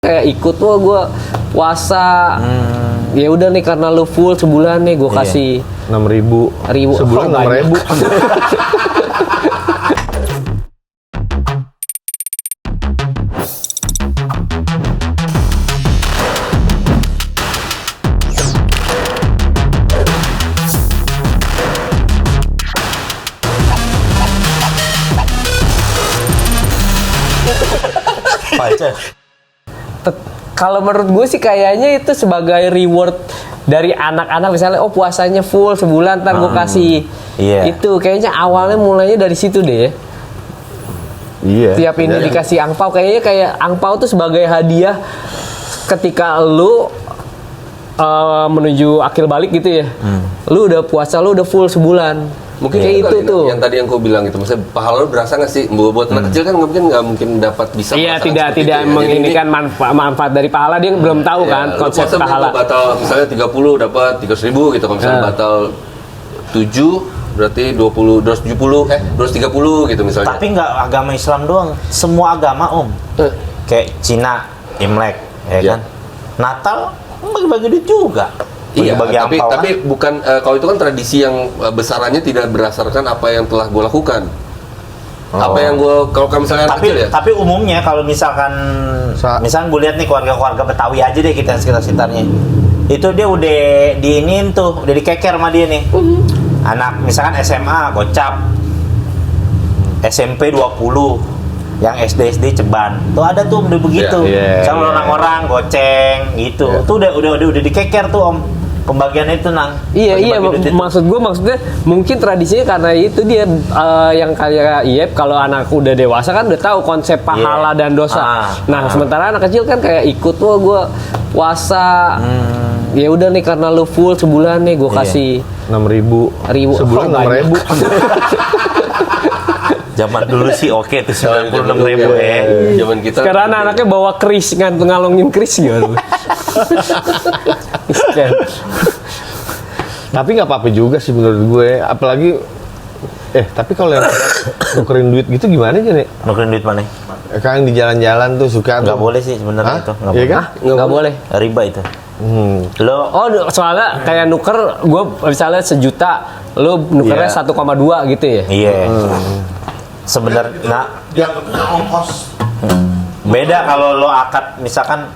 kayak ikut gue puasa. Ya udah nih karena lu full sebulan nih gue kasih 6.000 sebulan 6.000. Kalau menurut gue sih kayaknya itu sebagai reward dari anak-anak, misalnya puasanya full sebulan ntar gue kasih itu, kayaknya awalnya mulainya dari situ deh. Iya. Tiap ini dikasih angpau, kayaknya kayak angpau tuh sebagai hadiah ketika lu menuju akil balik gitu ya. Lu udah puasa, lu udah full sebulan. Mungkin kayak itu tuh. Yang tadi yang gue bilang itu, maksudnya pahala lu berasa nggak sih? Buat anak kecil kan nggak mungkin dapat bisa. Iya, tidak menginginkan manfaat dari pahala, dia belum tahu kan konsep pahala. Batal misalnya 30 dapat 300.000 gitu, kalau misalnya batal 7 berarti 230 gitu misalnya. Tapi nggak agama Islam doang, semua agama kayak Cina, Imlek, kan? Natal bagi-bagi duit juga. Iya, tapi bukan kalau itu kan tradisi yang besarannya tidak berdasarkan apa yang telah gue lakukan. Apa yang gue kalau misalnya kecil ya. Tapi umumnya kalau misalkan gue lihat nih keluarga-keluarga Betawi aja deh kita sekitar-sekitarnya. Itu dia udah diinin tuh, udah dikeker sama dia nih. Anak misalkan SMA gocap. SMP 20. Yang SD ceban. Tuh ada tuh udah begitu. Sama orang-orang goceng gitu. Tuh udah dikeker tuh Om. Pembagian itu Nang. Iya, maksudnya mungkin tradisinya karena itu dia yang kayak kalau anak udah dewasa kan udah tahu konsep pahala dan dosa. Sementara anak kecil kan kayak ikut gue puasa. Ya udah nih karena lu full sebulan nih gue kasih 6.000 sebulan 6.000. Zaman dulu sih oke tuh 96.000 Zaman kita. Sekarang anaknya bawa kris, ngalungin kris gitu. Tapi nggak apa-apa juga sih menurut gue, apalagi tapi kalau yang nukerin duit gitu gimana aja nih? Nukerin duit mana? Kan di jalan-jalan tuh suka nggak boleh sih sebenarnya itu. Iya kan? Nggak boleh. Riba itu. Soalnya kayak nuker, gue misalnya 1 juta, lo nukernya 1,2 gitu ya? Iya. Sebenarnya, ongkos. Beda kalau lo akad misalkan,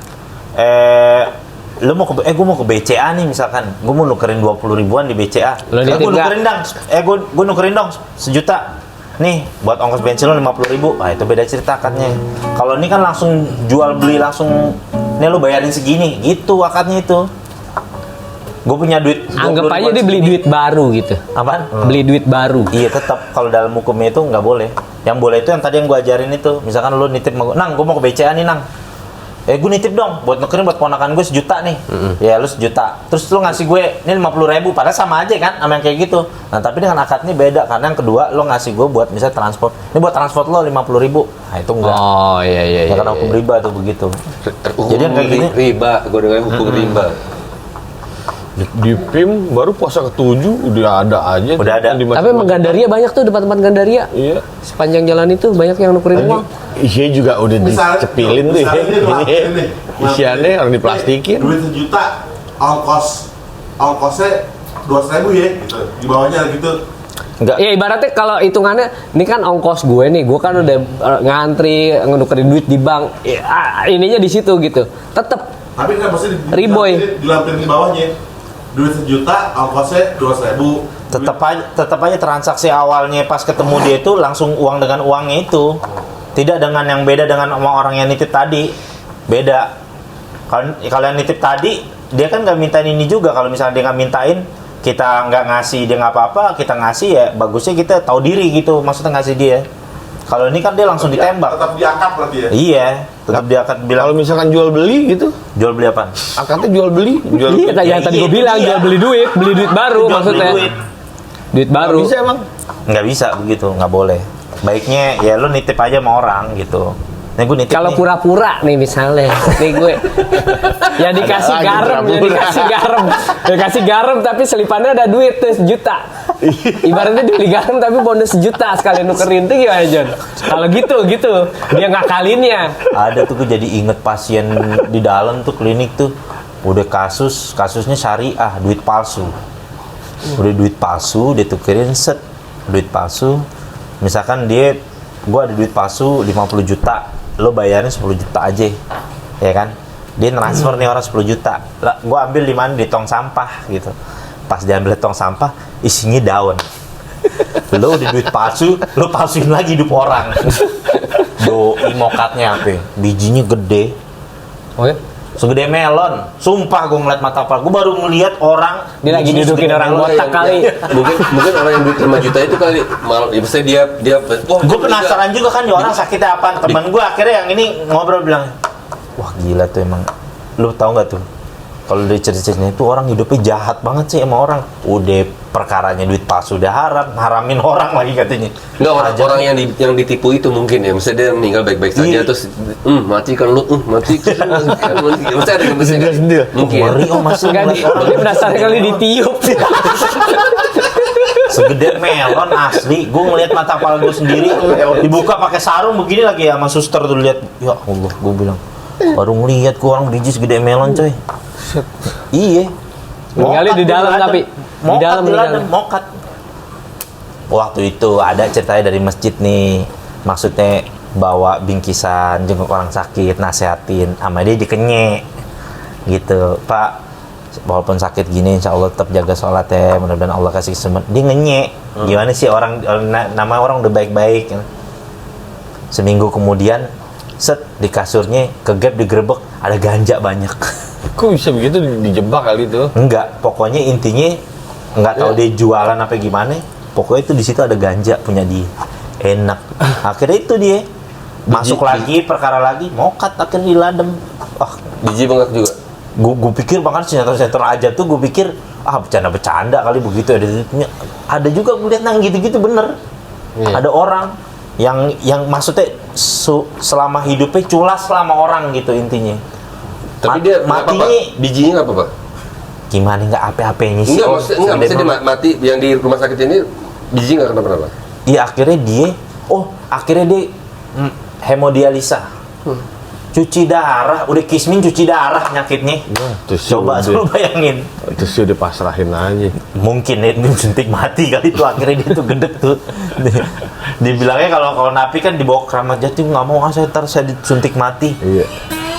lo mau gue mau ke BCA nih misalkan, gue mau nukerin 20 ribuan di BCA. Gue nukerin dong 1 juta. Nih buat ongkos bensin lo 50.000. Itu beda cerita akadnya. Kalau ini kan langsung jual beli langsung, nih lo bayarin segini, gitu akadnya itu. Gue punya duit. Anggap aja dia beli duit baru gitu. Apaan? Beli duit baru. Iya tetap kalau dalam hukumnya itu nggak boleh. Yang boleh itu yang tadi yang gue ajarin itu. Misalkan lo nitip, Nang, gue mau ke BCA nih Nang. Gue nitip dong buat nukerin buat ponakan gue 1 juta nih. Ya lu 1 juta. Terus lu ngasih gue ini 50.000, padahal sama aja kan sama yang kayak gitu. Nah tapi dengan akad ini beda karena yang kedua lo ngasih gue buat misalnya transport. Ini buat transport lo 50.000. Nah itu enggak. Oh iya. Karena hukum riba tuh begitu. Jadi yang kayak gini riba, gue dengar hukum riba. Di PIM baru puasa ke-7 udah ada aja. Udah ada. Tapi emang Gandaria banyak tuh, tempat-tempat Gandaria. Iya. Sepanjang jalan itu banyak yang nukerin uang. Isinya juga udah dicepilin tuh ya. Isiannya orang diplastikin. Duit 1 juta, ongkosnya 200.000 ya, gitu. Di bawahnya gitu. Enggak. Ya ibaratnya kalau hitungannya, ini kan ongkos gue nih, gue kan udah ngantri nukerin duit di bank. Ininya di situ gitu. Tetep. Tapi kan mesti dilampirin di bawahnya. Duit 1 juta, ongkosnya 200.000. Tetap aja transaksi awalnya pas ketemu dia itu langsung uang dengan uangnya itu. Tidak dengan yang beda dengan orang yang nitip tadi. Beda. Kalau yang nitip tadi, dia kan nggak mintain ini juga. Kalau misalnya dia nggak mintain, kita nggak ngasih, dia nggak apa-apa, kita ngasih ya bagusnya kita tahu diri gitu. Maksudnya ngasih dia. Kalau ini kan dia langsung ditembak. Tetap diangkat berarti ya? Iya, tetap diangkat bilang. Kalau misalkan jual beli gitu. Jual beli apa? Akadnya jual beli. Iya, yang tadi gue bilang jual beli duit baru maksudnya. Duit baru. Bisa emang? Nggak bisa begitu, nggak boleh. Baiknya ya lu nitip aja sama orang gitu. Nih gue nitip. Kalau pura-pura nih misalnya, nih gue ya dikasih garam, dikasih garam tapi selipannya ada duit tuh 1 juta. Ibaratnya dibeli garam tapi bonus 1 juta sekalian nukerin tuh gimana John? Kalau gitu dia ngakalinnya. Ada tuh gue jadi inget pasien di dalam tuh klinik tuh udah kasusnya syariah, duit palsu. Udah duit palsu, dia tukerin set duit palsu. Misalkan gue ada duit palsu 50 juta, lo bayarin 10 juta aja, ya kan? Dia transfer nih orang 10 juta, lah gue ambil di mana, di tong sampah gitu. Pas diambil di tong sampah, isinya daun. Lo udah duit palsu, lo palsuin lagi hidup orang. Doi mokatnya apa? Bijinya gede. Oh ya? Segede melon. Sumpah gue ngeliat mata kepala. Gue baru ngeliat orang Dia lagi bijinya dudukin segede orang melon. botak kali. Mungkin orang yang duit 5 juta itu kali ya misalnya dia wah, Gue penasaran juga kan, orang sakitnya apa. Temen gue akhirnya yang ini ngobrol bilang, wah gila tuh emang. Lu tahu nggak tuh? Kalau dari cerita-ceritanya itu orang hidupnya jahat banget sih sama orang. Udah perkaranya duit palsu udah haramin orang lagi katanya. Enggak, orang yang ditipu itu mungkin ya, misalnya dia meninggal baik-baik saja Iya. terus mati kan lu, mati kan mesti ada yang Sedih. mungkin. Ngeri masih Enggak, ngeliat orang. dia penasaran kali ditiup. Segede melon asli. Gue ngeliat mata kepala gue sendiri dibuka pakai sarung begini lagi sama suster tuh lihat. Ya Allah, gue bilang baru ngeliat gue orang biji segede melon coy. Iya. Meninggalnya di dalam tapi di dalam meninggal. mokat. Waktu itu ada ceritanya dari masjid nih. Maksudnya bawa bingkisan jenguk orang sakit, nasehatin sama dia dikenyek. Gitu. Pak, walaupun sakit gini insya Allah tetap jaga sholat ya, mudah-mudahan Allah kasih kesembuhan. Dia ngenyek. Gimana sih nama orang udah baik-baik. Seminggu kemudian set di kasurnya kegap digerebek ada ganja banyak. Kok bisa begitu dijebak kali itu? Enggak, pokoknya intinya nggak tahu dia jualan apa gimana. Pokoknya itu di situ ada ganja punya dia. Enak. Akhirnya itu dia masuk lagi perkara lagi, mokat akhirnya diladem. Biji bengkak juga. Gue pikir bahkan sinetron aja tuh gue pikir bercanda kali begitu ada juga gue lihat nang gitu-gitu bener. Iya. Ada orang yang maksudnya selama hidupnya culas selama orang gitu intinya. Tapi dia matinya bijinya nggak apa-apa. gimana nggak apa-apanya sih? Enggak, maksudnya dia mati yang di rumah sakit ini biji nggak kenapa-napa? Iya akhirnya dia hemodialisa. Cuci darah, udah kismin cuci darah nyakitnya. Coba lu bayangin. Terus dia udah pasrahin aja. Mungkin dia suntik mati kali itu akhirnya dia tuh gedek tuh. Dibilangnya kalau Napi kan dibawa ke Kramat Jati nggak mau saya disuntik mati. Iya.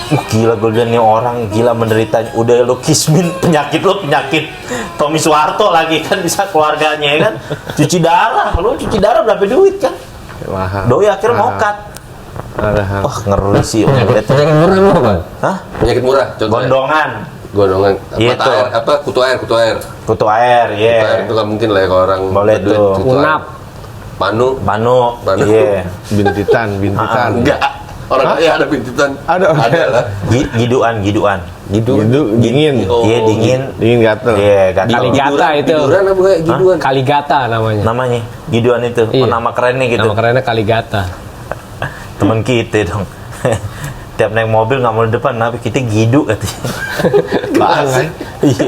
Gila gue bilang nih orang gila menderita. Udah lo kismin penyakit Tommy Soeharto lagi kan bisa keluarganya ya kan. Cuci darah, lo cuci darah berapa duit kan? Mahal. Doi akhirnya mokat. Wah ngeri sih Penyakit murah apa? Hah? Penyakit murah, contohnya. Gondongan. Mata air, kutu air. Kutu air, iya. Kutu air itu nggak mungkin lah ya kalau orang Boleh berduit, tuh. kutu air. Unap. Manu, iya. Bintitan. Enggak. Orang kaya ada bintitan. Ada lah. Giduan. Dingin. Oh, Iya dingin. Dingin gatel. Iya, gatal. Kaligata itu. Biduran apa kayak giduan? Kaligata namanya. Giduan itu. Iya. Nama kerennya gitu. Nama kerennya Kaligata. Temen kita dong. Tiap naik mobil nggak mau di depan, tapi kita gidu katanya. Baang kan? Iya,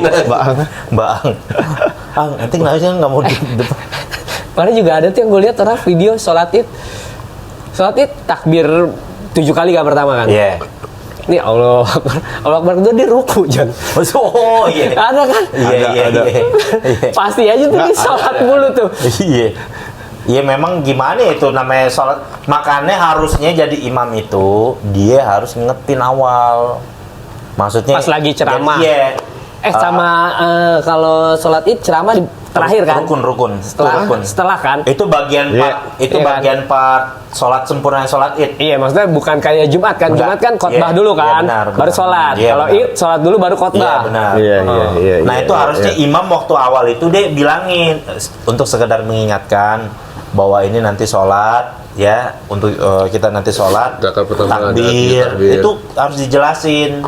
Baang. nanti nggak mau di depan. Padahal juga ada tuh yang gue lihat orang video sholat id takbir 7 kali kan pertama kan. Iya. Ini Allah Akbar itu dia ruku Jan. Oh iya. Ada kan? Iya. Pasti aja tuh dia sholat mulu tuh. Iya. Iya memang gimana itu namanya sholat. Makanya harusnya jadi imam itu dia harus ngingetin awal. Maksudnya Pas lagi ceramah. Iya. Kalau sholat id ceramah di terakhir kan? Rukun. Setelah kan? Itu bagian part part sholat sempurna sholat id. Iya, maksudnya bukan kayak Jumat kan? Enggak. Jumat kan khotbah Iya, dulu iya, kan? benar. Baru sholat. Iya, Kalau benar. id sholat dulu baru Iya khotbah. benar. Iya. Nah itu harusnya imam waktu awal itu dia bilangin untuk sekedar mengingatkan bahwa ini nanti sholat ya untuk kita nanti sholat Rakaat pertama, takbir takbir. itu harus dijelasin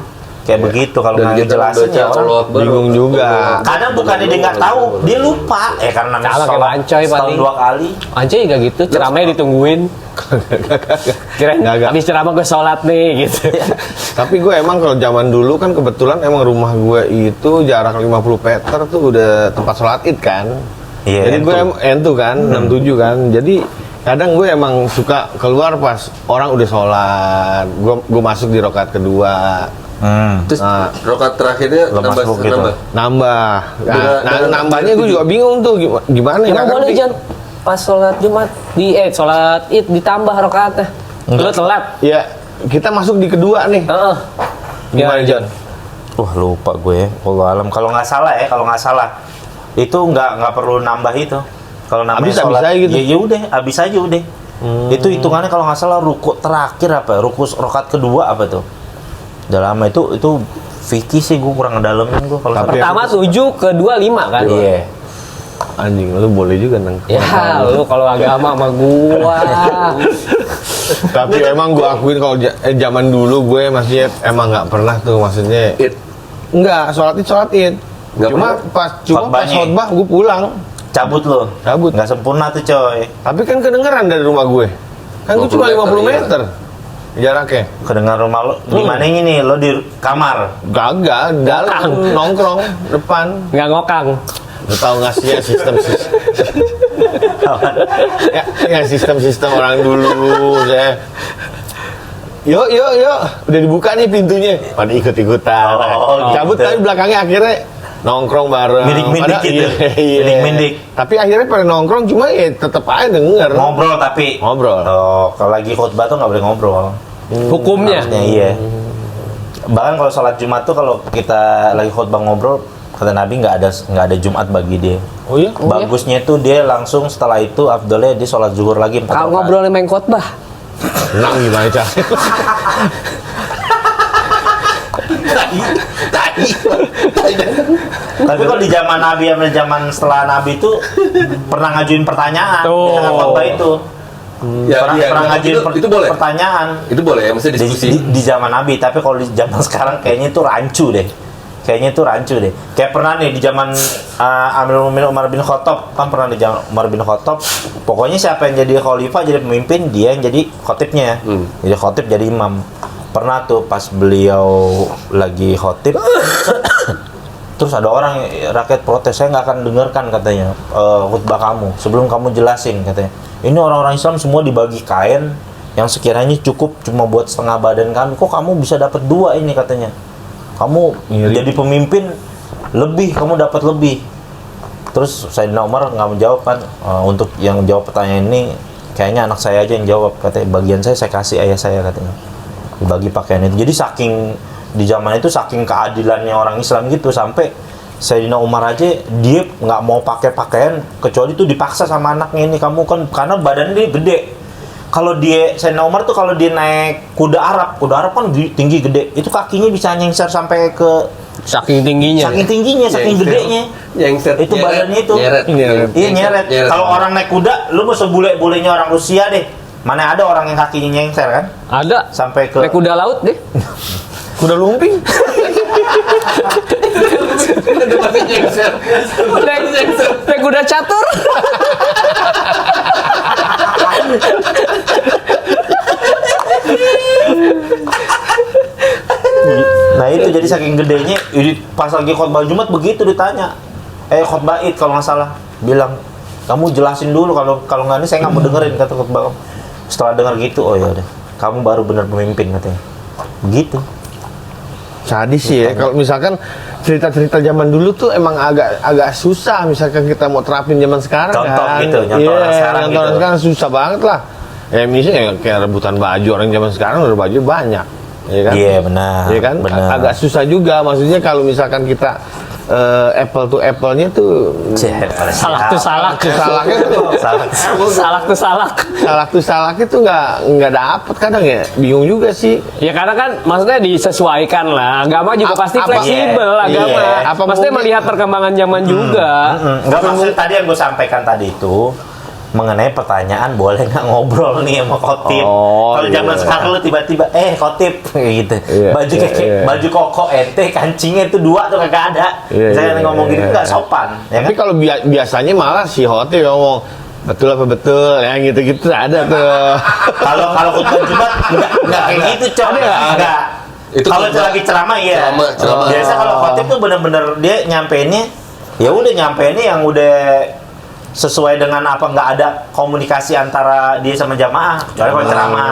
kayak begitu kalau Dan nggak kita dijelasin baca ya orang Allah Akbar. bingung juga. kadang bukannya dia nggak tahu dia lupa karena Sama kayak sholat Bancoy setahun paling. 2 kali. Anjay juga gitu, ceramahnya ditungguin. Kirain Nggak. habis ceramah gue sholat nih gitu. Tapi gue emang kalau zaman dulu kan kebetulan emang rumah gue itu jarak 50 meter tuh udah tempat sholat id kan. Iya, Jadi gue entu kan, 67 kan. Jadi kadang gue emang suka keluar pas orang udah sholat. Gue masuk di rakaat kedua. Terus Nah. rokat terakhirnya Lo nambah masuk gitu. Nambah. Dengan Nambahnya gue juga bingung tuh gimana ya. Emang boleh Jan pas sholat Jumat sholat Id ditambah rakaatnya. Lu telat. Ya, kita masuk di kedua nih. Heeh. Gimana Jon? Wah lupa gue ya. Kalau nggak salah itu nggak perlu nambah itu. Kalau nambah Abis sholat, aja gitu? ya udah, abis aja udah. Itu hitungannya kalau nggak salah ruku terakhir apa? Ruku rakaat kedua apa tuh? Udah lama itu fikih sih gue kurang ngedalemin gue kalau Tapi Pertama 7, kedua 5 kan? Iya. Anjing, lu boleh juga nang. Ya, lu kalau agama sama gua. Tapi emang gue akuin kalau zaman dulu gue maksudnya emang nggak pernah tuh maksudnya. Id. Enggak, sholat id. Nggak Cuma pernah? pas Khotbahnya. khotbah gue pulang. Cabut lo. Cabut. Nggak sempurna tuh coy. Tapi kan kedengeran dari rumah gue. Kan gue 50 cuma 50 meter, meter. Jaraknya. Kedengar rumah lo. Gimana ini lo di kamar? Gagak, dalam nongkrong depan. Nggak ngokang. Lu tahu nggak sih ya sistem orang dulu saya. Yuk, udah dibuka nih pintunya. Pada ikut-ikutan. Oh, Cabut gitu. tapi belakangnya akhirnya nongkrong bareng. Mindik-mindik Padahal- gitu. Iya. Mindik-mindik. Tapi akhirnya pada nongkrong cuma ya tetep aja denger. Ngobrol tapi. Ngobrol. Oh, kalau lagi khotbah tuh nggak boleh ngobrol. Hukumnya. Harusnya iya. Bahkan kalau sholat Jumat tuh kalau kita lagi khotbah ngobrol, kata Nabi nggak ada Jumat bagi dia. Oh iya? Bagusnya tuh dia langsung setelah itu afdolnya dia sholat zuhur lagi 4 Kalau rakaat. ngobrol main khotbah. Tenang gimana caranya? Tapi kalau di zaman Nabi sama zaman setelah Nabi itu pernah ngajuin pertanyaan Tuh. di tengah khotbah itu. Pernah ngajuin itu boleh. pertanyaan Itu boleh ya, maksudnya di, diskusi. di zaman Nabi. Tapi kalau di zaman sekarang kayaknya itu rancu deh. Kayak pernah nih di zaman Amirul Mukminin Umar bin Khattab, kan pernah di zaman Umar bin Khattab. Pokoknya siapa yang jadi khalifah, jadi pemimpin, dia yang jadi khotibnya. Jadi khotib, jadi imam. Pernah tuh pas beliau lagi khotib, terus ada orang rakyat protes, saya nggak akan dengarkan katanya khutbah kamu sebelum kamu jelasin katanya. Ini orang-orang Islam semua dibagi kain yang sekiranya cukup cuma buat setengah badan kami. Kok kamu bisa dapat 2 ini katanya? Kamu jadi pemimpin lebih, kamu dapat lebih. Terus Sayyidina Umar nggak menjawab kan, untuk yang jawab pertanyaan ini kayaknya anak saya aja yang jawab katanya. Bagian saya kasih ayah saya katanya. Dibagi pakaian itu. Jadi saking di zaman itu saking keadilannya orang Islam gitu sampai Sayyidina Umar aja dia nggak mau pakai pakaian kecuali itu dipaksa sama anaknya ini, kamu kan karena badan dia gede. Kalau dia Sayyidina Umar tuh kalau dia naik kuda Arab kan tinggi gede, itu kakinya bisa nyengser sampai ke Saking tingginya. saking gedenya. Nyengser. Itu badannya itu. Nyeret. Iya nyeret. Kalau orang naik kuda, lu mau sebule-bulenya orang Rusia deh. Mana ada orang yang kakinya nyengser kan? Ada. Sampai ke Naik kuda laut deh. Kuda lumping. Udah pasti nyengser. Naik kuda catur. Nah itu jadi saking gedenya, pas lagi khotbah Jumat begitu ditanya, khotbah Id kalau nggak salah, bilang kamu jelasin dulu kalau nggak ini saya nggak mau dengerin kata khotbah kamu. Setelah dengar gitu, oh ya udah, kamu baru benar pemimpin katanya, begitu. Sadis sih ya, kalau misalkan cerita-cerita zaman dulu tuh emang agak susah misalkan kita mau terapin zaman sekarang Contoh kan. gitu, nyontoh orang sekarang nyontoh orang gitu. sekarang susah banget lah. Ya misalnya kayak rebutan baju, orang zaman sekarang udah baju banyak. Ya kan? Iya benar. Iya kan? Benar. Agak susah juga, maksudnya kalau misalkan kita apple to apple-nya tuh Salak tuh salak. salaknya tuh Salak tuh salak. salaknya tuh nggak dapet kadang ya, bingung juga sih. Ya karena kan maksudnya disesuaikan lah. Agama juga pasti fleksibel agama. Iya. Apa Maksudnya mungkin- melihat perkembangan zaman juga. Enggak, maksud tadi yang gue sampaikan tadi itu mengenai pertanyaan boleh nggak ngobrol nih sama khotib. Oh, Kalau zaman iya. sekarang lu tiba-tiba khotib gitu. Iya, Baju iya, kayak iya. baju koko ente kancingnya itu 2 tuh kagak ada. Iya, Saya iya, ngomong gitu iya, nggak iya. sopan, ya Tapi kan? kalau biasanya malah si Hoti ngomong betul apa betul ya gitu-gitu ada tuh. Kalau khutbah Jumat enggak kayak gitu, coy. Enggak. Itu Kalau khutbah. lagi ceramah iya. Ceramah. Biasa kalau khotib tuh bener-bener dia nyampeinnya ya udah nyampeinnya yang udah sesuai dengan apa, nggak ada komunikasi antara dia sama jamaah. Kecuali kalau ceramah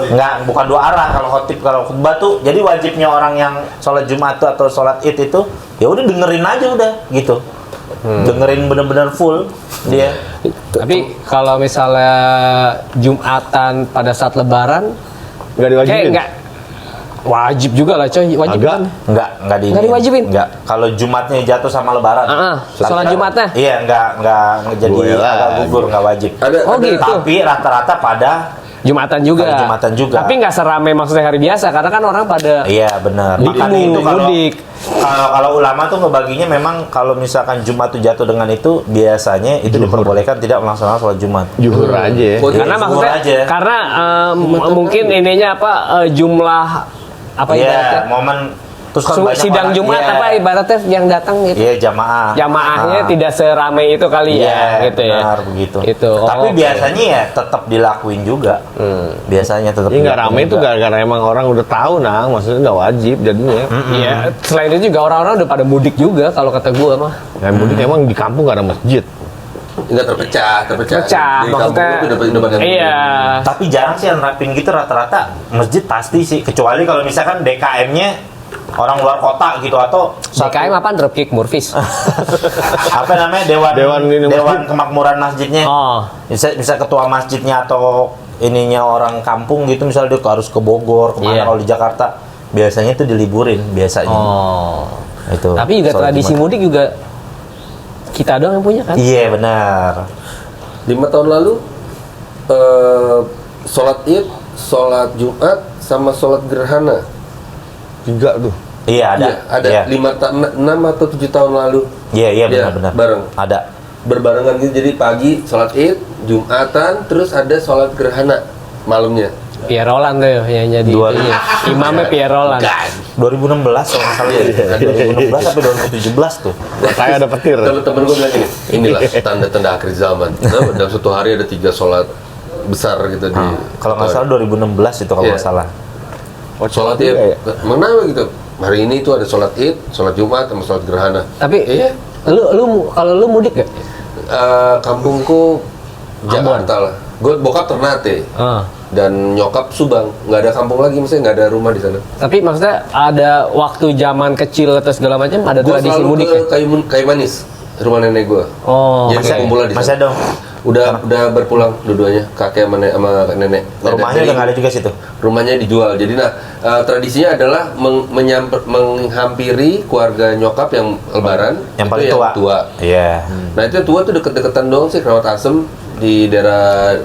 nggak, bukan dua arah. Kalau khotib, kalau khutbah tuh jadi wajibnya orang yang sholat Jumat tuh atau sholat Id itu ya udah dengerin aja udah gitu. Dengerin bener-bener full dia. Tapi kalau misalnya Jumatan pada saat Lebaran, Nggak diwajibin? kayak nggak wajib juga lah coy, wajib Agak. kan? Nggak Nggak diwajibin? Nggak. Kalau Jumatnya jatuh sama Lebaran. Sholat Jumatnya? Iya, nggak jadi Boleh lah. agak gugur, nggak wajib. Oh, gitu. Tapi rata-rata pada Jumatan juga. Hari Jumatan juga. Tapi nggak seramai maksudnya hari biasa karena kan orang pada iya benar. Mudik, Makanya itu kalau mudik. kalau ulama tuh ngebaginya memang kalau misalkan Jumat tuh jatuh dengan itu biasanya itu diperbolehkan tidak melaksanakan sholat Jumat. Juhur aja ya. karena Iya, maksudnya aja. karena mungkin ininya apa jumlah apa Iya, ibaratnya momen terus kan banyak sidang orang- Jumat iya. apa ibaratnya yang datang gitu. Iya, jamaah. Jamaahnya Ah. tidak seramai itu kali Iya, ya gitu ya. benar begitu. Itu. Tapi Oh, oke. biasanya ya tetap dilakuin juga. Biasanya tetap. Ini nggak dilakuin rame itu juga. gara-gara emang orang udah tahu nang, maksudnya nggak wajib jadinya. Iya, selain itu juga orang-orang udah pada mudik juga kalau kata gua mah. Yang mudik emang di kampung nggak ada masjid. Enggak terpecah. Pecah, Di kampung maksudnya. lu udah pada Iya. Tapi jarang sih yang nerapin gitu, rata-rata masjid pasti sih, kecuali kalau misalkan DKM-nya orang luar kota gitu atau DKM apa? Dropkick Murphys. apa namanya dewan Dewan ini kemakmuran masjidnya. Oh. Bisa ketua masjidnya atau ininya orang kampung gitu, misalnya dia harus ke Bogor kemana. Iya. Kalau di Jakarta biasanya itu diliburin biasanya. Oh. Itu. Tapi juga sholat tradisi Jumat. mudik juga kita doang yang punya kan? Iya benar. 5 tahun lalu sholat Id, sholat Jumat, sama sholat gerhana. 3 tuh. Iya ada. Iya, ada Iya. 6 atau 7 tahun lalu. Iya Iya, benar-benar. bareng. Ada. Berbarengan gitu, jadi pagi sholat Id, Jumatan, terus ada sholat gerhana malamnya. Pierre Roland tuh yang jadi Dua- itunya. Imamnya Pierre Roland. 2016 kalau nggak salah. Iya. 2016 sampai 2017 tuh. Kayak ada petir. Temen gue bilang gini, inilah tanda-tanda akhir zaman. Nah, dalam satu hari ada 3 sholat besar gitu di. Kalau nggak salah 2016 itu kalau Iya. nggak salah. Sholat Id, juga ya? mana gitu? Hari ini itu ada sholat Id, sholat Jumat, sama sholat gerhana. Tapi Iya. lu kalau lu mudik gak? Kampungku Jakarta lah. Gue bokap Ternate Ah. dan nyokap Subang. Nggak ada kampung lagi, maksudnya nggak ada rumah di sana. Tapi maksudnya ada waktu zaman kecil atau segala macam ada Gue tradisi selalu mudik ke ya? kayu manis, rumah nenek gue. Oh. Jadi Masih kumpulan di masih sana. dong. Udah berpulang dua-duanya, kakek sama nenek. Rumahnya Jadi, udah nggak ada juga situ. rumahnya dijual. Jadi tradisinya adalah menghampiri keluarga nyokap yang lebaran. Yang itu paling tua. Iya. Nah itu yang tua tuh deket-deketan doang sih, Keramat Asem, di daerah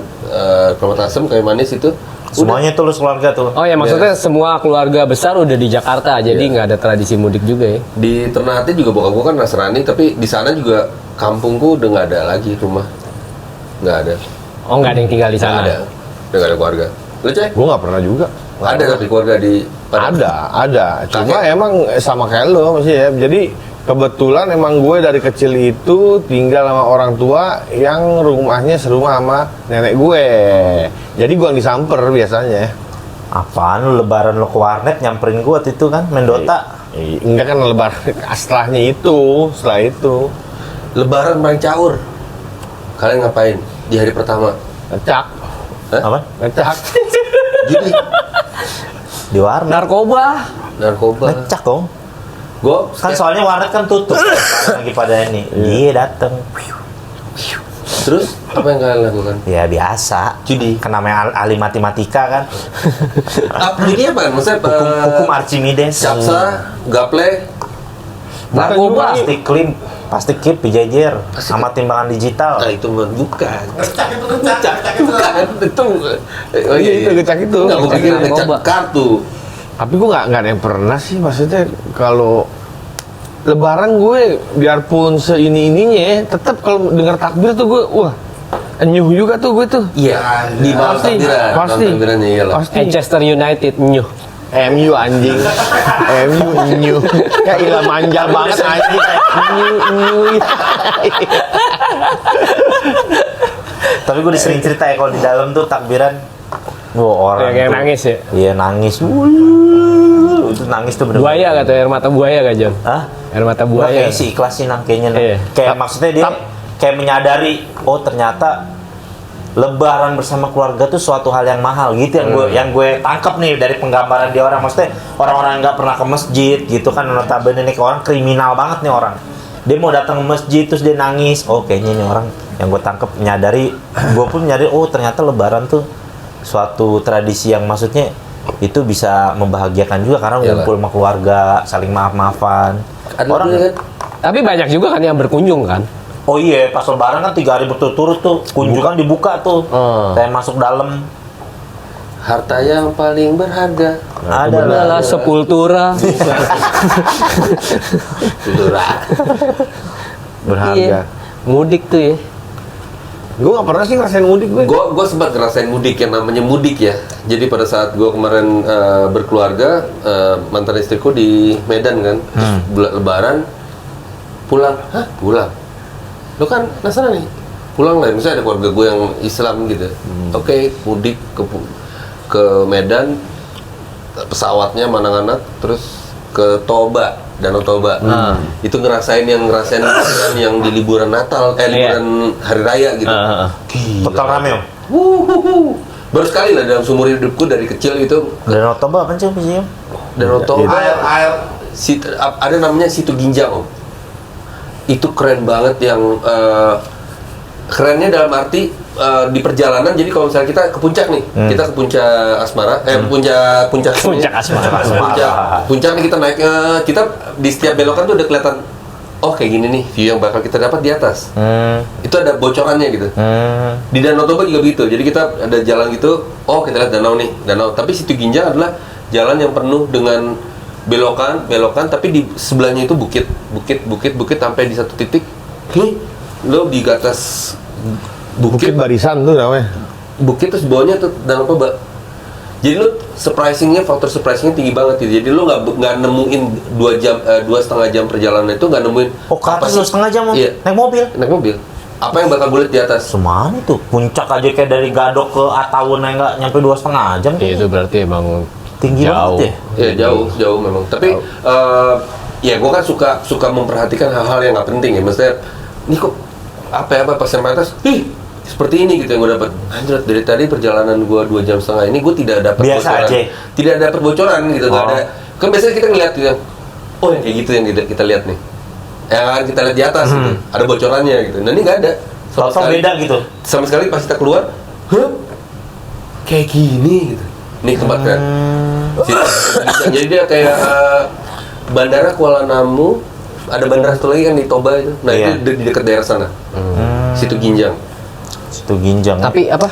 Keramat Asem, Kayu Manis itu. Semuanya tuh lu keluarga tuh. Oh ya maksudnya semua keluarga besar udah di Jakarta jadi Iya. nggak ada tradisi mudik juga ya? Di Ternate juga bokap gua kan Nasrani, tapi di sana juga kampungku udah nggak ada lagi rumah. Nggak ada. Oh nggak ada yang tinggal di Nggak sana? ada. Udah nggak ada keluarga. Lu cek? Gue nggak pernah juga. Ada tapi keluarga di Padang? Ada. Cuma Kakek? emang sama kayak lo masih ya. Jadi kebetulan emang gue dari kecil itu tinggal sama orang tua yang rumahnya serumah sama nenek gue. Jadi gue yang disamper biasanya. Apaan lu lebaran lu ke warnet nyamperin gua waktu itu kan main Dota. Enggak kan lebaran setelah itu. Lebaran paling caur. Kalian ngapain di hari pertama? Ngecak. Apa? Ngecak. Jadi Di warnet. Narkoba. narkoba. Ngecak dong. Gue Kan soalnya warnet kan tutup. Sekarang lagi pada ini. Dia dateng. terus apa yang kalian lakukan? Ya biasa. Judi. Kan namanya ahli matematika kan. Ini apa? Maksudnya Hukum Archimedes. capsa, gaple, Narkoba. Plastik clean, plastik kip, pijajer, sama timbangan digital. nah itu mah bukan. Ngecak itu ngecak itu. Bukan itu. Oh Iya, itu ngecak itu. Enggak, gue pikir ngecak Narkoba. kartu. Tapi gue nggak ada yang pernah sih, maksudnya kalau Lebaran gue biarpun seini-ininya, tetap kalau dengar takbir tuh gue, wah, enyuh juga tuh gue tuh. Iya, di malam Pasti, takbiran. pasti. Malam takbirannya iyalah. Pasti. Manchester United new. MU anjing. MU. Kayak ilah manja banget anjing. MU. Tapi gue sering cerita ya kalau di dalam tuh takbiran, wah orang Yang tuh- nangis ya? Iya nangis. Itu nangis tuh bener. Buaya kata air mata buaya gak John? Hah? Air mata Buaya buaya. kayaknya sih ikhlasin nang kayaknya. Nang. Iya. Kayak maksudnya dia kayak menyadari, oh ternyata Lebaran bersama keluarga tuh suatu hal yang mahal gitu yang gue tangkap nih dari penggambaran dia orang. Maksudnya orang-orang yang nggak pernah ke masjid gitu kan, notabene nih orang kriminal banget nih orang. Dia mau datang ke masjid terus dia nangis. Oh kayaknya ini orang yang gue tangkap menyadari, gue pun menyadari, oh ternyata Lebaran tuh suatu tradisi yang maksudnya itu bisa membahagiakan juga karena ngumpul sama keluarga, saling maaf-maafan. Orang kan? Tapi banyak juga kan yang berkunjung kan. Oh iya, pas Lebaran kan 3 hari berturut-turut tuh kunjungan dibuka tuh. Saya masuk dalam. Harta yang paling berharga Adalah sepultura. Berharga. Iya. Mudik tuh ya. Gue nggak pernah sih ngerasain mudik gue. Gue sempat ngerasain mudik yang namanya mudik ya. Jadi pada saat gue kemarin berkeluarga, mantan istriku di Medan kan, terus bulan Lebaran pulang, pulang. Lo kan Nasrani, pulang lah. Misalnya ada keluarga gue yang Islam gitu. Oke, mudik ke Medan, pesawatnya Manang-Anak, terus ke Toba, Danau Toba. Itu ngerasain liburan yang di liburan Natal, liburan Hari Raya gitu. Total rame. Baru sekali lah dalam seumur hidupku dari kecil itu. Danau Toba apa sih museum? Danau Toba. Air. Ada namanya Situ Ginjang, Om. Itu keren banget yang kerennya dalam arti di perjalanan. Jadi kalau misalnya kita ke puncak nih, kita ke puncak Asmara, puncak Asmara. Puncak nih kita naik, kita di setiap belokan tuh udah kelihatan, oh kayak gini nih view yang bakal kita dapat di atas. Itu ada bocorannya gitu. Di Danau Toba juga begitu. Jadi kita ada jalan gitu, oh kita lihat danau nih, danau. Tapi Situ Ginjang adalah jalan yang penuh dengan belokan, tapi di sebelahnya itu bukit sampai di satu titik, lo di atas Bukit Barisan tuh namanya. bukit terus bawahnya tuh Danau Toba. Jadi lo faktor surprisingnya tinggi banget gitu. Jadi lo nggak nemuin 2,5 jam perjalanan itu nggak nemuin. Oh ke atas 2,5 jam Iya. naik mobil. Apa yang bakal gue lihat di atas? Semana itu puncak aja kayak dari Gadok ke Attawun nggak nyampe 2,5 jam. Itu berarti emang Tinggi jauh. banget ya. Ya jauh memang. Tapi ya gue kan suka memperhatikan hal-hal yang nggak penting ya. Maksudnya, ini kok apa pas sampai atas, seperti ini gitu yang gue dapat. Anjir, dari tadi perjalanan gue 2,5 jam ini gue tidak dapat Biasa bocoran. aja. Tidak ada bocoran gitu, nggak ada. Kan biasanya kita ngeliat gitu, oh yang kayak gitu yang kita lihat nih. Yang kita lihat di atas gitu, ada bocorannya gitu. Nah ini nggak ada. Langsung beda gitu. Sama sekali pas kita keluar, kayak gini gitu. Nih tempat kan. Jadi dia kayak bandara Kuala Namu, ada bandara satu lagi kan di Toba itu. Nah itu di dekat daerah sana. Situ Ginjang. Tapi apa?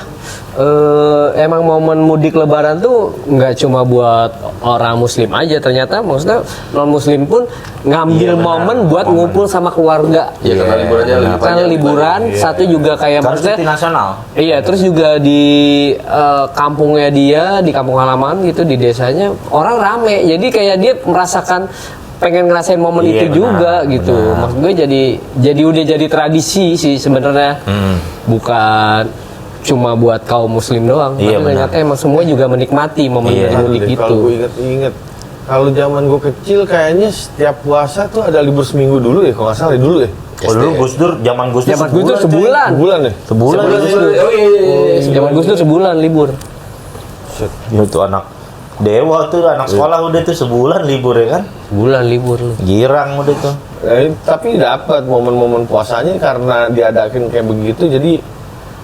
Emang momen mudik Lebaran tuh nggak cuma buat orang Muslim aja, ternyata maksudnya non Muslim pun ngambil momen buat ngumpul sama keluarga. Ya karena liburannya lebih Karena panjang. liburan satu juga kayak Harus maksudnya cuti nasional. iya, terus juga di kampungnya dia, di kampung halaman gitu, di desanya orang rame. Jadi kayak dia merasakan pengen ngerasain momen Iya, itu benar, juga gitu. benar. Maksud gue jadi udah jadi tradisi sih sebenarnya. Bukan cuma buat kaum muslim doang. Iya, Tapi benar. ternyata emang semua juga menikmati momen Iya. mudik Kalau itu. gue inget-inget, kalau zaman gue kecil kayaknya setiap puasa tuh ada libur seminggu dulu ya, kalau nggak salah ya dulu ya. Oh dulu Gus Dur, zaman Gus Dur Zaman Gus Dur sebulan. Sebulan ya. Sebulan. Oh iya. Zaman Gus Dur sebulan libur. Itu anak dewa tuh, anak sekolah udah tuh sebulan libur ya kan? Sebulan libur lu. Girang udah tuh. Tapi dapat momen-momen puasanya karena diadakin kayak begitu, jadi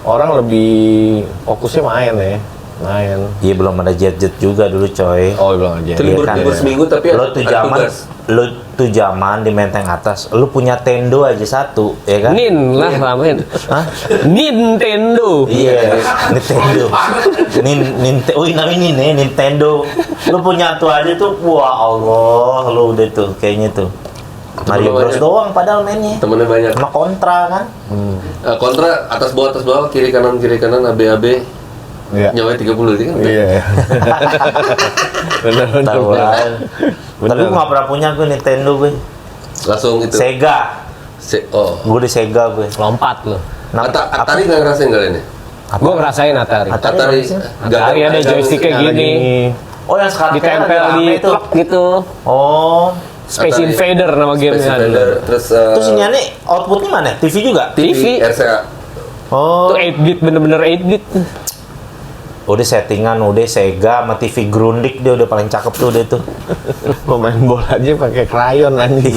orang lebih fokusnya main ya, main. Iya belum ada jet juga dulu coy. Oh belum aja. Itu libur, Iya kan, libur ya. seminggu tapi Lo tuh ada zaman, tugas. lo tuh zaman di Menteng Atas, lo punya tendo aja satu, ya kan? Nin lah ramen. Hah? Nintendo. Iya, Nintendo. Nintendo. Lo punya tuh aja tuh, wah Allah, lo udah tuh kayaknya tuh. Mario Bros doang padahal mainnya. Temennya banyak. Sama kontra kan? Kontra atas bawah, kiri kanan, AB. Iya. Nyawanya 30 itu kan. Iya. Benar. Tahu kan? Tapi gue nggak pernah punya gue Nintendo gue. Langsung itu. Sega. Gue di Sega gue. Lompat lu. Nah, Atari nggak ngerasain kalian ya? Gue ngerasain Atari. Atari Atari ada joysticknya gini. Oh, yang sekarang ditempel di plug gitu. Oh. Space Atari. Invader nama Space gamenya. Invader. Terus Terus ini nih outputnya mana? TV juga? TV. RCA. Oh. Itu 8-bit, bener-bener 8-bit. Udah settingan, udah Sega sama TV Grundig dia udah paling cakep tuh dia tuh. Pemain bola aja pakai krayon anjing.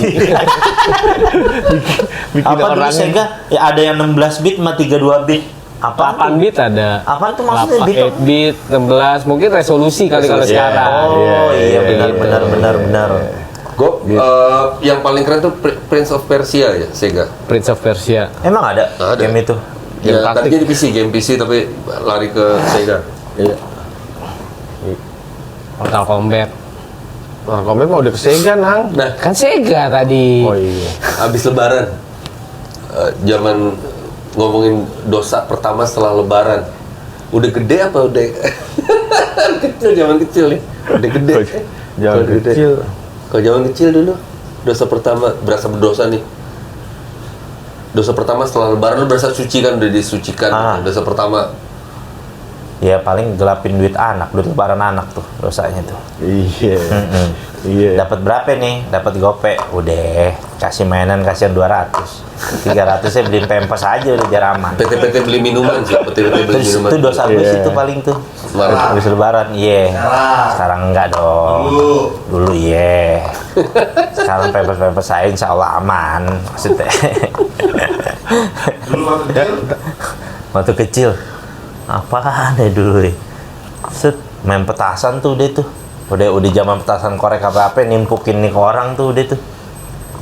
Bikin Apa dulu orangnya. Sega? Ya ada yang 16 bit sama 32 bit. Apa? 8-bit ada. Apaan tuh maksudnya? Bit? 8-bit, 16, mungkin resolusi kali kalau Resolusi, sekarang. Oh iya Gitu. benar. Gue yang paling keren tuh Prince of Persia ya Sega. Prince of Persia. Emang ada, Ada. game itu? Ya, taktik. tadinya di PC, game PC tapi lari ke Sega. Iya. Mortal Kombat. Nah, komen mah udah ke Sega, Nang. Nah, Kan Sega tadi. Oh iya. habis Lebaran, zaman ngomongin dosa pertama setelah Lebaran, udah gede apa udah kecil? Zaman kecil nih, udah gede. Jangan Kalau gede. kecil. Kalau zaman kecil dulu, dosa pertama berasa berdosa nih. Dosa pertama setelah Lebaran lu berasa suci kan, udah disucikan. Ah. Dosa pertama. Ya paling gelapin duit anak, duit lebaran anak tuh dosanya tuh. Iya. Mm-mm. Iya. Dapat berapa nih? Dapat gope. Udah, kasih mainan kasihan 200. 300 saya beliin pempes aja udah jar aman. PT-PT beli minuman sih, PT-PT beli Terus minuman. itu dosa gue Iya. situ paling tuh. Lebaran. Habis lebaran, iya. Sekarang enggak dong. Dulu iya. Sekarang pempes-pempes saya insya Allah aman. Maksudnya. Dulu waktu kecil, Waktu kecil. Apaan ya dulu ya? Set, main petasan tuh dia tuh. Udah zaman petasan korek apa-apa nimpukin nih ke orang tuh dia tuh.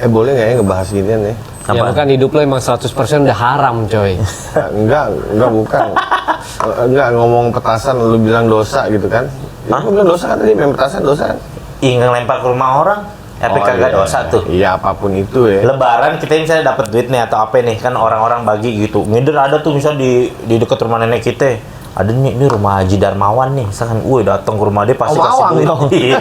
Boleh nggak ya ngebahas ginian ya? Ya Apaan? bukan hidup lo emang 100% udah haram coy. Enggak bukan. Enggak ngomong petasan lu bilang dosa gitu kan? Hah? Lu bilang dosa kan tadi, main petasan dosa kan? Ih, ngelempar ke rumah orang. Tapi Oh, kagak iya. dosa tuh. Iya apapun itu ya. Lebaran kita misalnya dapat duit nih atau apa nih kan orang-orang bagi gitu. Ngider ada tuh misalnya di dekat rumah nenek kita. Ada nih ini rumah Haji Darmawan nih. Misalkan, datang ke rumah dia pasti Oh, kasih Mawang duit. dong. Iya.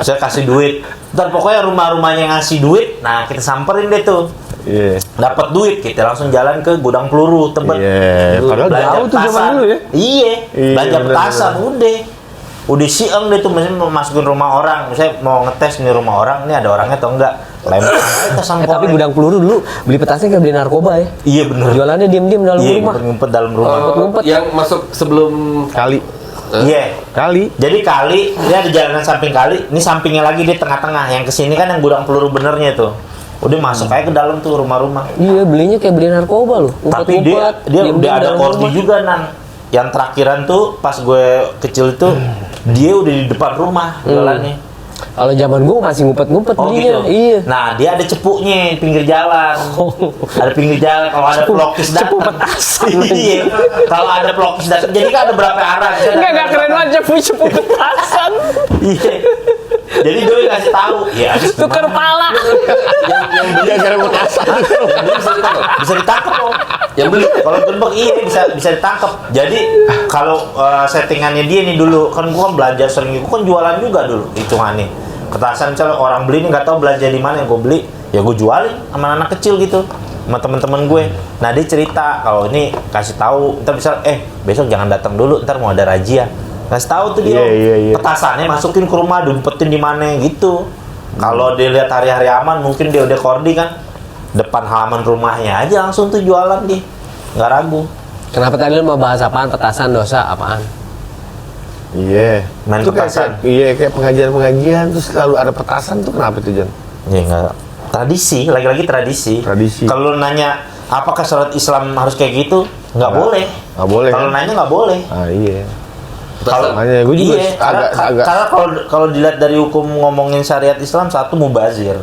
Saya kasih duit. Dan pokoknya rumah-rumahnya ngasih duit. Nah kita samperin deh tuh. Iya. Dapat duit kita langsung jalan ke gudang peluru Tebet. Iya. Padahal Belanja jauh tuh zaman petasan. dulu ya. Iya. Iya, Belanja bener, petasan udah siang deh tuh misalnya mau masukin rumah orang, misalnya mau ngetes nih rumah orang, ini ada orangnya atau enggak, lempar petasan Tapi korek. gudang peluru dulu beli petasan kayak beli narkoba ya. Iya bener. Jualannya diem-diem dalam Iya, rumah. ngumpet dalam rumah. Ngumpet. Yang masuk sebelum Kali. Iya. Kali. Jadi kali, dia ada jalanan samping kali, ini sampingnya lagi di tengah-tengah. Yang kesini kan yang gudang peluru benernya tuh. Udah masuk aja ke dalam tuh rumah-rumah. Iya belinya kayak beli narkoba loh. Tapi dia udah ada kordi juga Nang. Yang terakhiran tuh pas gue kecil itu dia udah di depan rumah jualannya. Kalau zaman gue masih ngumpet-ngumpet Oh belinya. gitu. Iya. Nah dia ada cepuknya di pinggir jalan. Ada pinggir jalan kalau ada pelokis cepu datang. petasan. Iya. Kalau ada pelokis datang. Jadi kan ada berapa arah. Enggak keren banget cepu petasan. Iya. Jadi dia kasih tahu. Ya habis Tukar pala. yang beli Gara-gara petasan. yang beli bisa ditangkap. bisa ditangkap loh. Yang beli Kalau gembok iya bisa ditangkap. Jadi kalau settingannya dia nih dulu kan gua kan belanja sering, gua kan jualan juga dulu hitungannya. Petasan misalnya orang beli nih nggak tahu belanja di mana yang gua beli, ya gua jualin sama anak kecil gitu, sama temen-temen gue. Nah dia cerita kalau ini kasih tahu, ntar bisa besok jangan datang dulu, ntar mau ada razia. Kasih tahu tuh dia, Iya. petasannya masukin ke rumah, diumpetin di mana gitu. Kalau dia lihat hari-hari aman, mungkin dia udah kordi kan, depan halaman rumahnya aja langsung tuh jualan dia, nggak ragu. Kenapa tadi lu mau bahas apaan? Petasan dosa apaan? Iya. Main Itu kayak, petasan. iya kayak pengajian terus selalu ada petasan tuh kenapa tuh Jan? Ya nggak, tradisi, lagi-lagi tradisi. Tradisi. Kalau lu nanya apakah syariat Islam harus kayak gitu, nggak boleh. Nggak boleh, Kalau kan? nanya nggak boleh. Ah iya. Kalau Makanya gue juga iya, karena, agak karena kalau dilihat dari hukum ngomongin syariat Islam, satu mubazir,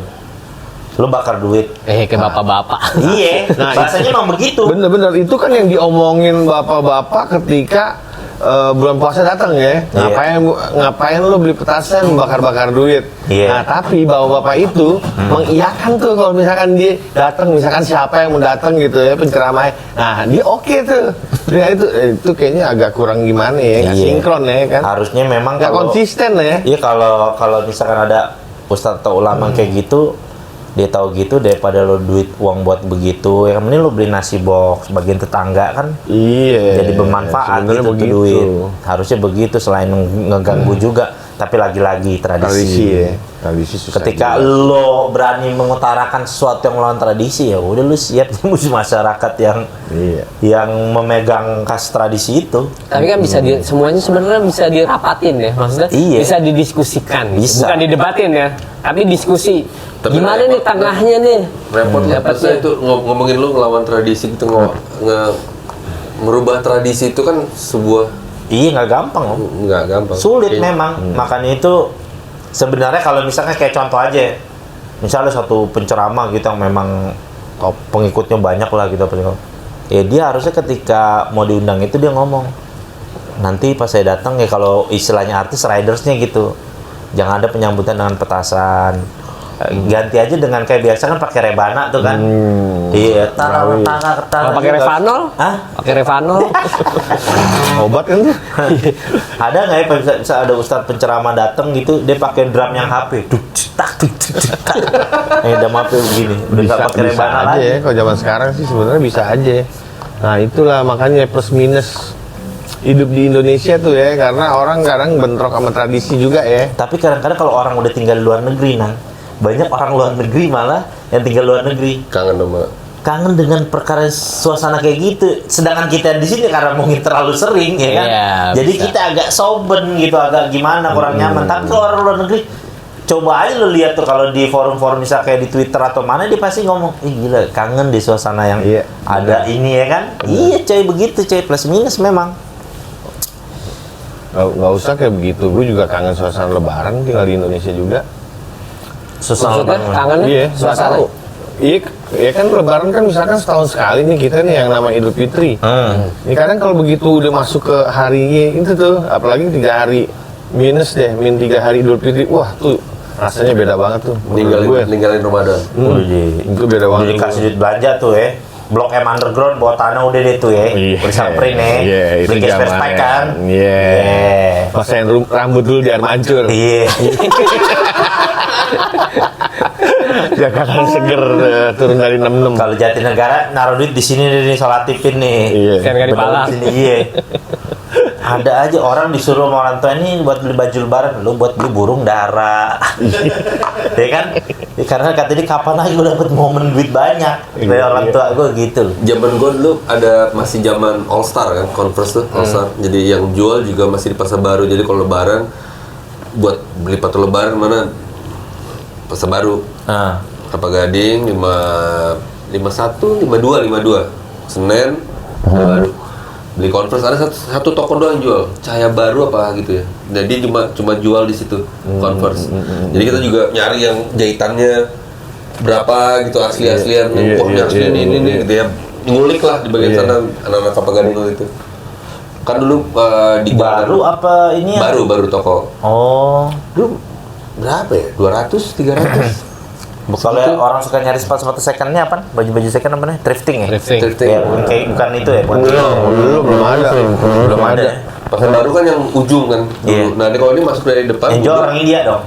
lu bakar duit. Kayak bapak-bapak. Iya, Nah, bahasanya emang begitu. bener-bener itu kan yang diomongin bapak-bapak ketika bulan puasa datang ya. Iya. Ngapain lu beli petasan bakar-bakar duit. Iya. Nah, tapi bapak-bapak itu mengiyakan tuh kalau misalkan dia datang, misalkan siapa yang mau datang gitu ya penceramah. Nah, dia oke tuh. Dia itu kayaknya agak kurang gimana ya, nggak Iya. sinkron ya kan. Harusnya memang Nggak kalau konsisten ya. iya kalau misalkan ada ustadz atau ulama kayak gitu, dia tahu gitu daripada lo duit uang buat begitu, yang mending lo beli nasi box bagian tetangga kan. Iya. Jadi bermanfaat sebenarnya gitu tuh duit. Harusnya begitu selain ngeganggu juga. tapi lagi-lagi Tradisi ya. Tradisi susah. Ketika lo berani mengutarakan sesuatu yang melawan tradisi, ya udah lu siap musuh masyarakat yang memegang khas tradisi itu. Tapi kan bisa semuanya sebenarnya bisa dirapatin ya, maksudnya bisa didiskusikan, bukan didebatin ya, tapi diskusi. Tapi gimana nih tengahnya nih? Repot dapatnya itu ngomongin lu ngelawan tradisi gitu, merubah tradisi itu kan sebuah nggak gampang Om. Nggak gampang. Sulit memang. Makanya itu sebenarnya kalau misalnya kayak contoh aja, misalnya satu penceramah gitu yang memang pengikutnya banyak lah gitu, ya dia harusnya ketika mau diundang itu dia ngomong, nanti pas saya datang ya kalau istilahnya artis ridersnya gitu, jangan ada penyambutan dengan petasan, ganti aja dengan kayak biasa kan pakai rebana tuh kan. Iya, kalau pakai Revanol? Hah? Pakai Revanol? Obat kan tuh. Ada nggak ya bisa ada ustadz penceramah datang gitu, dia pakai drum yang HP, tak. Udah maaf begini, udah nggak pakai rebana aja lagi. ya, kalau zaman sekarang sih sebenarnya bisa aja. Nah itulah makanya plus minus hidup di Indonesia tuh ya, karena orang kadang bentrok sama tradisi juga ya. Tapi kadang-kadang kalau orang udah tinggal di luar negeri, banyak orang luar negeri malah yang tinggal luar negeri kangen dengan perkara suasana kayak gitu. Sedangkan kita di sini karena mungkin terlalu sering ya kan. Jadi bisa. Kita agak soben gitu, agak gimana kurang nyaman. Tapi kalau orang luar negeri, coba aja lo lihat tuh kalau di forum-forum misalnya kayak di Twitter atau mana, dia pasti ngomong, gila kangen di suasana yang ada ini ya kan. Iya coy, begitu coy, plus minus memang. Nggak usah kayak begitu, gue juga kangen suasana lebaran tinggal di Indonesia juga. Suasana lebaran kangen suasana. Iya kan lebaran kan misalkan setahun sekali nih kita nih yang nama Idul Fitri. Ini kadang kalau begitu udah masuk ke harinya itu tuh, apalagi 3 hari minus deh, min 3 hari Idul Fitri, wah tuh rasanya beda banget tuh. Ninggalin Ramadan. Itu beda banget. Jadi kasih duit belanja tuh ya. Blok M underground bawa tanah udah deh tuh ya. Udah samperin ya. Itu beli cash pack kan. Pasain rambut dulu biar mancur. Jangan seger turun dari 66. Kalau Jatinegara naruh duit di sini nih, solatifin nih. Kan nggak dipala. Ada aja orang disuruh sama orang tua ini buat beli baju lebaran, lu buat beli burung dara. Ya kan? Ya, karena katanya kapan lagi gue dapet momen duit banyak dari orang tua gue gitu. Zaman gue dulu masih zaman All Star kan, Converse tuh All Star. Jadi yang jual juga masih di Pasar Baru. Jadi kalau lebaran buat beli sepatu lebaran mana Pasar Baru. Kelapa Gading 51, 52. Senin baru. Beli Converse ada satu toko doang jual, Cahaya Baru apa gitu ya. Jadi cuma jual di situ Converse. Jadi kita juga nyari yang jahitannya berapa gitu, asli-aslian. Wah, asli ini gitu ya. Ngulik lah di bagian sana anak-anak Kelapa Gading itu. Kan dulu di Baru apa ini ya? Baru toko. Oh. Dulu berapa ya? 200, 300. Kalau orang suka nyari sepatu-sepatu secondnya apa? Baju-baju second apa nih? Thrifting ya? Thrifting. Ya, bukan itu ya? Belum ada. Belum ada. Pasar Baru kan yang ujung kan. Nah, ini kalau ini masuk dari depan. Yang jual orang India dong.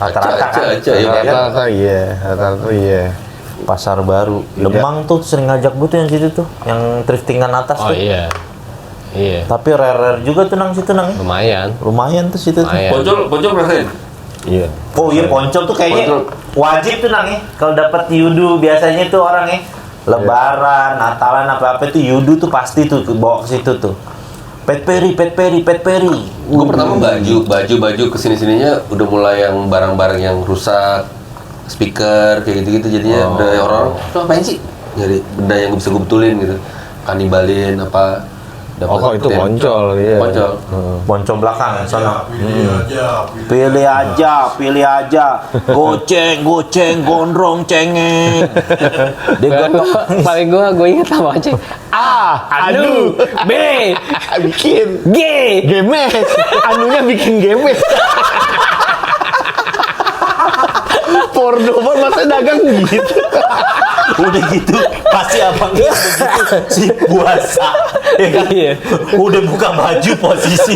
Rata-rata kan? Rata-rata iya. Pasar Baru. Lemang tuh sering ngajak gue tuh yang situ tuh, yang thriftingan atas tuh. Iya. Tapi rare juga tuh situ Lumayan tuh situ tuh. Poncol ngerasain? Iya. Oh iya, poncol tuh kayaknya wajib tuh kalau dapat yudu biasanya tuh orang Lebaran, Natalan apa itu yudu tuh pasti tuh bawa ke situ tuh. Pet peri. Gue pertama baju kesini-sininya udah mulai yang barang-barang yang rusak, speaker kayak gitu-gitu, jadinya udah orang ngapain sih nyari benda yang bisa gue betulin gitu, kanibalin apa. Itu poncol ya. Poncol belakang sana. Pilih aja. Pilih aja. Goceng, gondrong, cengeng. Paling gue ingat apa aja. Anu, B, Bikin G, gemes. Anunya bikin gemes. Porno masa dagang gitu. Udah gitu pasti abangnya begitu si puasa ya kan? Udah buka baju posisi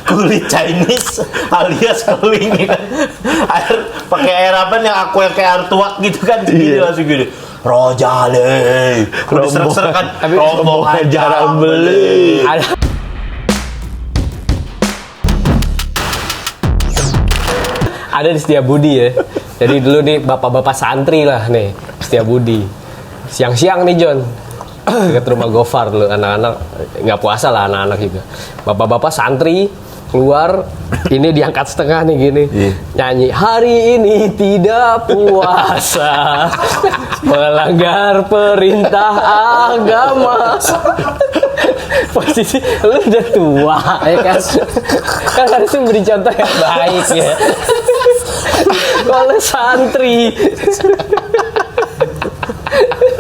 kulit Chinese alias keling ya kan? Pakai air apa yang aku yang kayak air tuak gitu kan, gini langsung gini rojale udah serak-serak kan, rombong aja beli. Ada di Setiabudi ya. Jadi dulu nih bapak-bapak santri lah nih Setiabudi. Siang-siang nih John. Dekat rumah Gofar dulu, anak-anak nggak puasa lah anak-anak juga. Bapak-bapak santri keluar, ini diangkat setengah nih gini, nyanyi hari ini tidak puasa, melanggar perintah agama. Posisi lu udah tua ya kan, kan harusnya beri contoh yang baik ya. Kalau santri